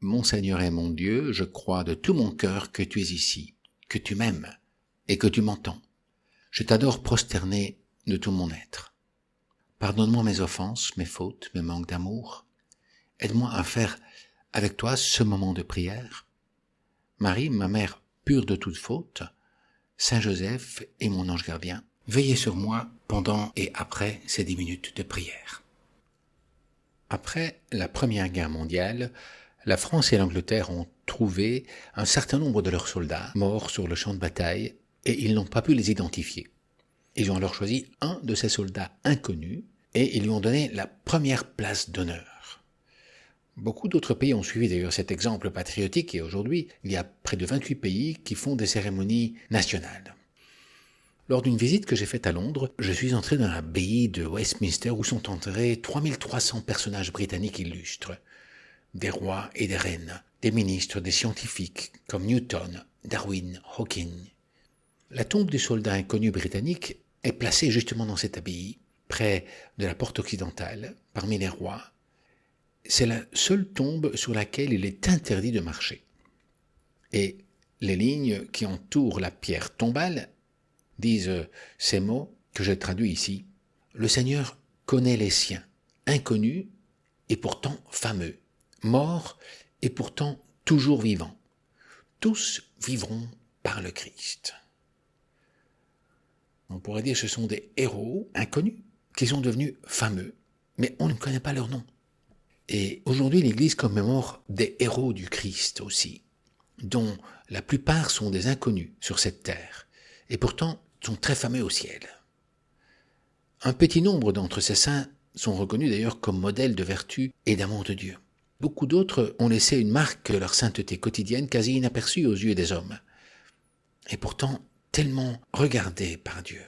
Mon Seigneur et mon Dieu, je crois de tout mon cœur que tu es ici, que tu m'aimes et que tu m'entends. Je t'adore prosterné de tout mon être. Pardonne-moi mes offenses, mes fautes, mes manques d'amour. Aide-moi à faire avec toi ce moment de prière. Marie, ma mère pure de toute faute, Saint Joseph et mon ange gardien, veillez sur moi pendant et après ces 10 minutes de prière. Après la Première Guerre mondiale, la France et l'Angleterre ont trouvé un certain nombre de leurs soldats morts sur le champ de bataille et ils n'ont pas pu les identifier. Ils ont alors choisi un de ces soldats inconnus et ils lui ont donné la première place d'honneur. Beaucoup d'autres pays ont suivi d'ailleurs cet exemple patriotique et aujourd'hui, il y a près de 28 pays qui font des cérémonies nationales. Lors d'une visite que j'ai faite à Londres, je suis entré dans l'abbaye de Westminster où sont enterrés 3300 personnages britanniques illustres. Des rois et des reines, des ministres, des scientifiques comme Newton, Darwin, Hawking. La tombe du soldat inconnu britannique est placée justement dans cette abbaye, près de la porte occidentale, parmi les rois. C'est la seule tombe sur laquelle il est interdit de marcher. Et les lignes qui entourent la pierre tombale disent ces mots que je traduis ici. Le Seigneur connaît les siens, inconnus et pourtant fameux, morts et pourtant toujours vivants. Tous vivront par le Christ. On pourrait dire que ce sont des héros inconnus qui sont devenus fameux, mais on ne connaît pas leur nom. Et aujourd'hui, l'Église commémore des héros du Christ aussi, dont la plupart sont des inconnus sur cette terre, et pourtant sont très fameux au ciel. Un petit nombre d'entre ces saints sont reconnus d'ailleurs comme modèles de vertu et d'amour de Dieu. Beaucoup d'autres ont laissé une marque de leur sainteté quotidienne quasi inaperçue aux yeux des hommes, et pourtant tellement regardés par Dieu.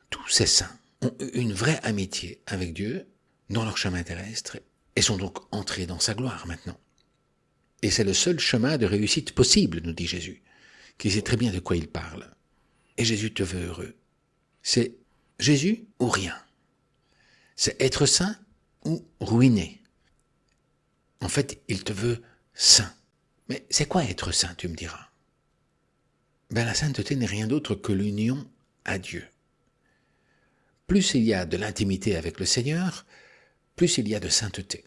Tous ces saints ont eu une vraie amitié avec Dieu dans leur chemin terrestre et sont donc entrés dans sa gloire maintenant. Et c'est le seul chemin de réussite possible, nous dit Jésus, qui sait très bien de quoi il parle. Et Jésus te veut heureux. C'est Jésus ou rien. C'est être saint ou ruiné. En fait, il te veut saint. Mais c'est quoi être saint, tu me diras? La sainteté n'est rien d'autre que l'union à Dieu. Plus il y a de l'intimité avec le Seigneur, plus il y a de sainteté.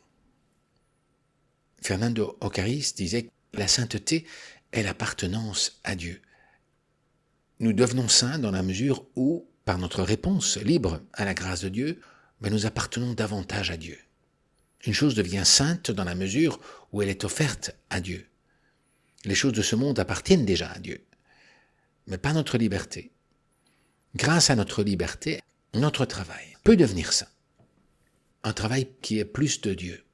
Fernando Ocaris disait que la sainteté est l'appartenance à Dieu. Nous devenons saints dans la mesure où, par notre réponse libre à la grâce de Dieu, nous appartenons davantage à Dieu. Une chose devient sainte dans la mesure où elle est offerte à Dieu. Les choses de ce monde appartiennent déjà à Dieu, mais pas notre liberté. Grâce à notre liberté, notre travail peut devenir saint. Un travail qui est plus de Dieu.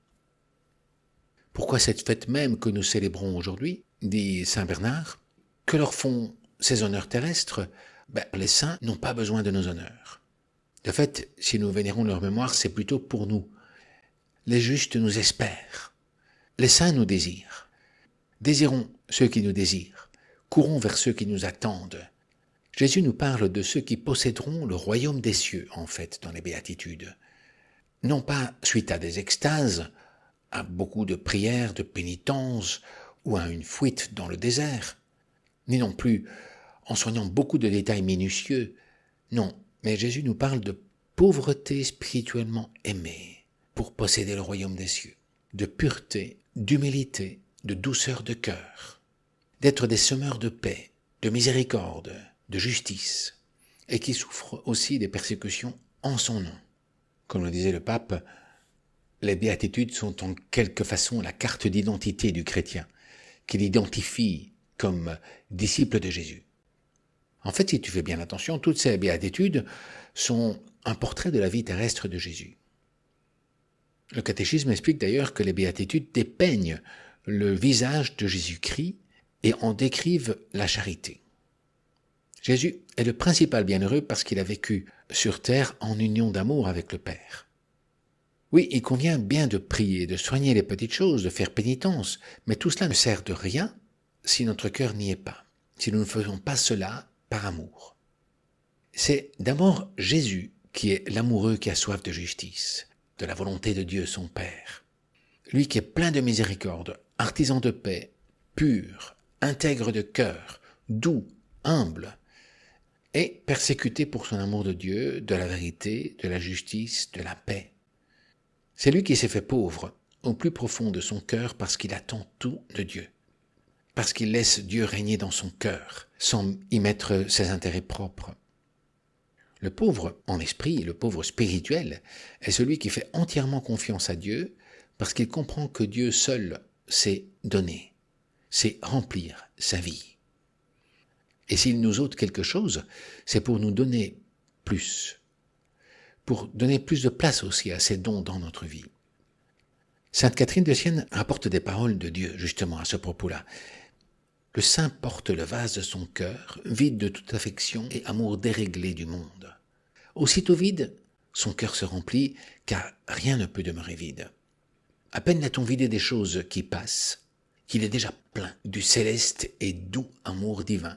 Pourquoi cette fête même que nous célébrons aujourd'hui, dit saint Bernard, que leur font ces honneurs terrestres? Les saints n'ont pas besoin de nos honneurs. De fait, si nous vénérons leur mémoire, c'est plutôt pour nous. Les justes nous espèrent. Les saints nous désirent. Désirons ceux qui nous désirent. Courons vers ceux qui nous attendent. Jésus nous parle de ceux qui posséderont le royaume des cieux, en fait, dans les béatitudes. Non pas suite à des extases, à beaucoup de prières, de pénitences, ou à une fuite dans le désert, ni non plus en soignant beaucoup de détails minutieux. Non, mais Jésus nous parle de pauvreté spirituellement aimée pour posséder le royaume des cieux, de pureté, d'humilité, de douceur de cœur, d'être des semeurs de paix, de miséricorde, de justice, et qui souffrent aussi des persécutions en son nom. Comme le disait le pape, les béatitudes sont en quelque façon la carte d'identité du chrétien, qui l'identifie comme disciple de Jésus. En fait, si tu fais bien attention, toutes ces béatitudes sont un portrait de la vie terrestre de Jésus. Le catéchisme explique d'ailleurs que les béatitudes dépeignent le visage de Jésus-Christ et en décrivent la charité. Jésus est le principal bienheureux parce qu'il a vécu sur terre en union d'amour avec le Père. Oui, il convient bien de prier, de soigner les petites choses, de faire pénitence, mais tout cela ne sert de rien si notre cœur n'y est pas, si nous ne faisons pas cela par amour. C'est d'abord Jésus qui est l'amoureux qui a soif de justice, de la volonté de Dieu son Père. lui qui est plein de miséricorde, artisan de paix, pur, intègre de cœur, doux, humble, et persécuté pour son amour de Dieu, de la vérité, de la justice, de la paix. C'est lui qui s'est fait pauvre au plus profond de son cœur parce qu'il attend tout de Dieu, parce qu'il laisse Dieu régner dans son cœur, sans y mettre ses intérêts propres. Le pauvre en esprit, le pauvre spirituel, est celui qui fait entièrement confiance à Dieu parce qu'il comprend que Dieu seul sait donner, sait remplir sa vie. Et s'il nous ôte quelque chose, c'est pour nous donner plus, pour donner plus de place aussi à ses dons dans notre vie. Sainte Catherine de Sienne rapporte des paroles de Dieu justement à ce propos-là. Le saint porte le vase de son cœur, vide de toute affection et amour déréglé du monde. Aussitôt vide, son cœur se remplit, car rien ne peut demeurer vide. À peine l'a-t-on vidé des choses qui passent, qu'il est déjà plein du céleste et doux amour divin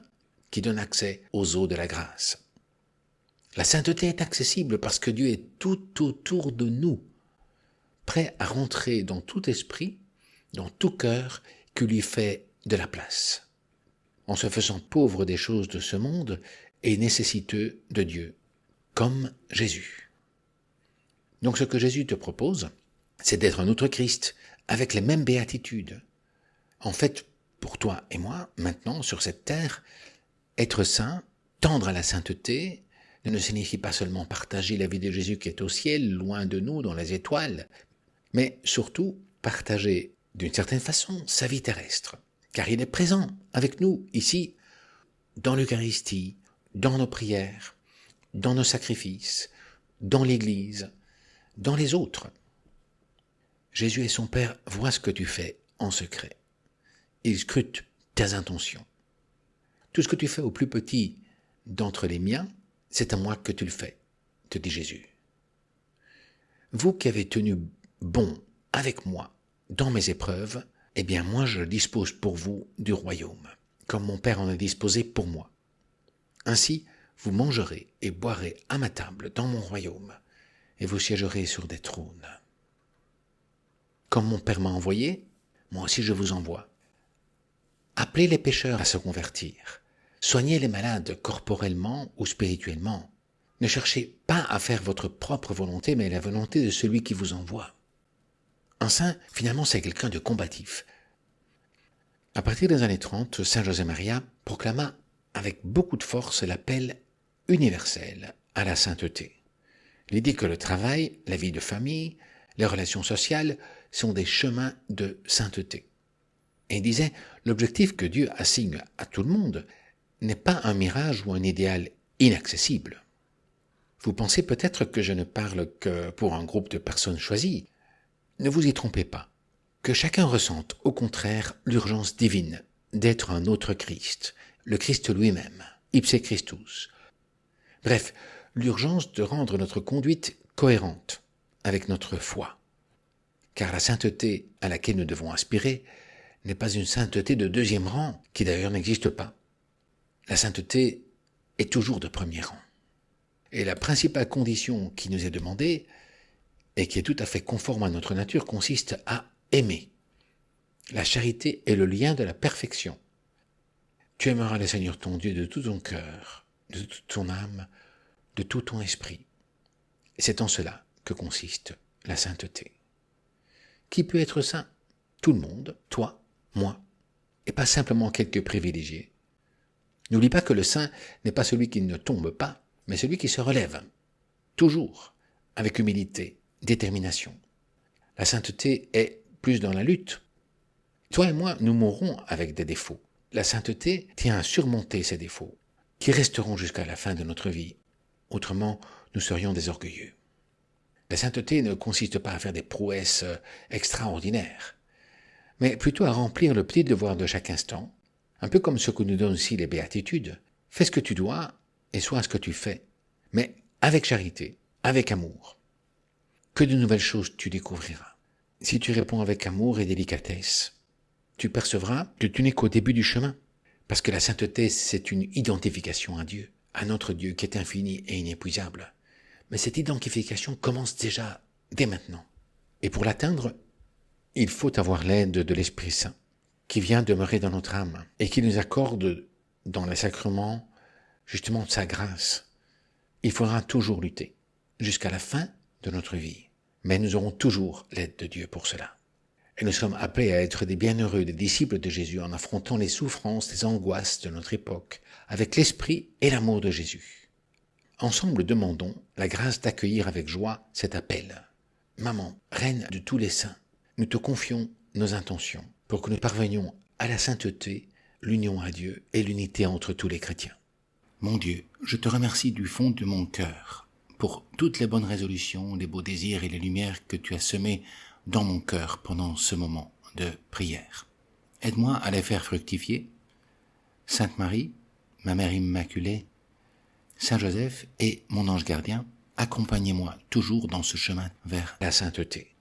qui donne accès aux eaux de la grâce. La sainteté est accessible parce que Dieu est tout autour de nous, prêt à rentrer dans tout esprit, dans tout cœur qui lui fait de la place, en se faisant pauvre des choses de ce monde et nécessiteux de Dieu, comme Jésus. Donc ce que Jésus te propose, c'est d'être un autre Christ, avec les mêmes béatitudes. En fait, pour toi et moi, maintenant, sur cette terre, être saint, tendre à la sainteté, ne signifie pas seulement partager la vie de Jésus qui est au ciel, loin de nous, dans les étoiles, mais surtout partager d'une certaine façon sa vie terrestre, car il est présent avec nous ici, dans l'Eucharistie, dans nos prières, dans nos sacrifices, dans l'Église, dans les autres. Jésus et son Père voient ce que tu fais en secret. Il scrute tes intentions. Tout ce que tu fais au plus petit d'entre les miens, c'est à moi que tu le fais, te dit Jésus. Vous qui avez tenu bon avec moi dans mes épreuves, eh bien moi je dispose pour vous du royaume, comme mon Père en a disposé pour moi. Ainsi, vous mangerez et boirez à ma table dans mon royaume, et vous siégerez sur des trônes. Comme mon Père m'a envoyé, moi aussi je vous envoie. Appelez les pécheurs à se convertir. Soignez les malades corporellement ou spirituellement. Ne cherchez pas à faire votre propre volonté, mais la volonté de celui qui vous envoie. Un saint, finalement, c'est quelqu'un de combatif. À partir des années 30, Saint José Maria proclama avec beaucoup de force l'appel universel à la sainteté. L'idée que le travail, la vie de famille, les relations sociales sont des chemins de sainteté. Et il disait, l'objectif que Dieu assigne à tout le monde n'est pas un mirage ou un idéal inaccessible. Vous pensez peut-être que je ne parle que pour un groupe de personnes choisies. Ne vous y trompez pas. Que chacun ressente au contraire l'urgence divine d'être un autre Christ, le Christ lui-même, ipse Christus. Bref, l'urgence de rendre notre conduite cohérente avec notre foi. Car la sainteté à laquelle nous devons aspirer n'est pas une sainteté de deuxième rang, qui d'ailleurs n'existe pas. La sainteté est toujours de premier rang. Et la principale condition qui nous est demandée, et qui est tout à fait conforme à notre nature, consiste à aimer. La charité est le lien de la perfection. Tu aimeras le Seigneur ton Dieu de tout ton cœur, de toute ton âme, de tout ton esprit. Et c'est en cela que consiste la sainteté. Qui peut être saint? Tout le monde, toi, moi, et pas simplement quelques privilégiés. N'oublie pas que le saint n'est pas celui qui ne tombe pas, mais celui qui se relève, toujours, avec humilité, détermination. La sainteté est plus dans la lutte. Toi et moi, nous mourrons avec des défauts. La sainteté tient à surmonter ces défauts, qui resteront jusqu'à la fin de notre vie. Autrement, nous serions des orgueilleux. La sainteté ne consiste pas à faire des prouesses extraordinaires, mais plutôt à remplir le petit devoir de chaque instant, un peu comme ce que nous donnent aussi les béatitudes. Fais ce que tu dois et sois ce que tu fais, mais avec charité, avec amour. Que de nouvelles choses tu découvriras. Si tu réponds avec amour et délicatesse, tu percevras que tu n'es qu'au début du chemin, parce que la sainteté, c'est une identification à Dieu, à notre Dieu qui est infini et inépuisable. Mais cette identification commence déjà dès maintenant. Et pour l'atteindre, il faut avoir l'aide de l'Esprit Saint qui vient demeurer dans notre âme et qui nous accorde dans les sacrements justement sa grâce. Il faudra toujours lutter jusqu'à la fin de notre vie, mais nous aurons toujours l'aide de Dieu pour cela. Et nous sommes appelés à être des bienheureux, des disciples de Jésus en affrontant les souffrances, les angoisses de notre époque avec l'esprit et l'amour de Jésus. Ensemble, demandons la grâce d'accueillir avec joie cet appel. Maman, Reine de tous les saints, nous te confions nos intentions pour que nous parvenions à la sainteté, l'union à Dieu et l'unité entre tous les chrétiens. Mon Dieu, je te remercie du fond de mon cœur pour toutes les bonnes résolutions, les beaux désirs et les lumières que tu as semées dans mon cœur pendant ce moment de prière. Aide-moi à les faire fructifier. Sainte Marie, ma Mère Immaculée, Saint Joseph et mon ange gardien, accompagnez-moi toujours dans ce chemin vers la sainteté.